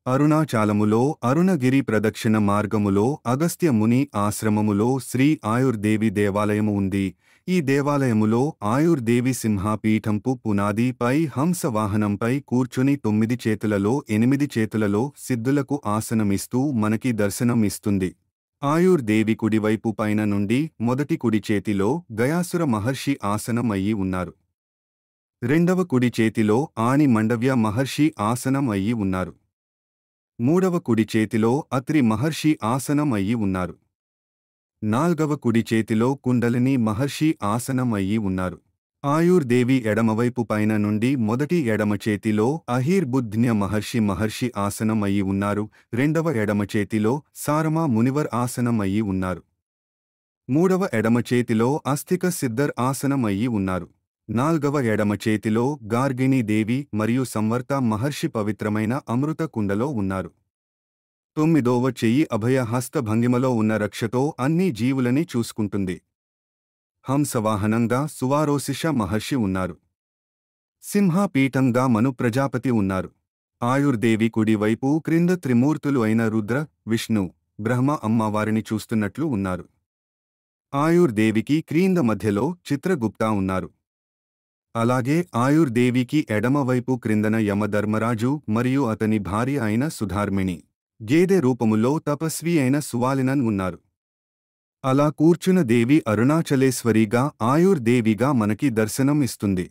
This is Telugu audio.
అరుణాచలములో అరుణగిరి ప్రదక్షిణ మార్గములో అగస్త్య ముని ఆశ్రమములో శ్రీ ఆయుర్దేవి దేవాలయము ఉంది. ఈ దేవాలయములో ఆయుర్దేవి సింహాపీఠంపు పునాదిపై హంసవాహనంపై కూర్చుని 9 చేతులలో 8 చేతులలో సిద్ధులకు ఆసనమిస్తూ మనకి దర్శనం ఇస్తుంది. ఆయుర్దేవి కుడివైపు పైన నుండి మొదటి కుడి చేతిలో గయాసుర మహర్షి ఆసనం అయ్యి ఉన్నారు. రెండవ కుడి చేతిలో ఆని మండవ్య మహర్షి ఆసనం అయ్యి ఉన్నారు. మూడవ కుడి చేతిలో అత్రి మహర్షి ఆసనం అయ్యి ఉన్నారు. నాల్గవ కుడి చేతిలో కుండలిని మహర్షి ఆసనం అయ్యి ఉన్నారు. ఆయుర్దేవి ఎడమవైపు పైన నుండి మొదటి ఎడమ చేతిలో అహిర్బుద్ధ్య మహర్షి ఆసనం అయ్యి ఉన్నారు. రెండవ ఎడమ చేతిలో సారమా మునివర్ ఆసనం అయ్యి ఉన్నారు. మూడవ ఎడమ చేతిలో అస్థిక సిద్ధర్ ఆసనం అయ్యి ఉన్నారు. నాల్గవ ఎడమ చేతిలో గార్గిణీ దేవి మరియు సంవర్త మహర్షి పవిత్రమైన అమృత కుండలో ఉన్నారు. 9వ చెయ్యి అభయ హస్త భంగిమలో ఉన్న రక్షతో అన్ని జీవులని చూసుకుంటుంది. హంసవాహనంగా సువారోశిష మహర్షి ఉన్నారు. సింహాపీఠంగా మను ప్రజాపతి ఉన్నారు. ఆయుర్దేవి కుడివైపు క్రింద త్రిమూర్తులు అయిన రుద్ర, విష్ణు, బ్రహ్మ అమ్మవారిని చూస్తున్నట్లు ఉన్నారు. ఆయుర్దేవికి క్రింద మధ్యలో చిత్రగుప్త ఉన్నారు. అలాగే ఆయుర్దేవికి ఎడమవైపు క్రిందన యమధర్మరాజు మరియు అతని భార్య అయిన సుధార్మిణి, గేదె రూపములో తపస్వి అయిన సువాలినన్ ఉన్నారు. అలా కూర్చున్న దేవి అరుణాచలేశ్వరిగా ఆయుర్దేవిగా మనకి దర్శనం ఇస్తుంది.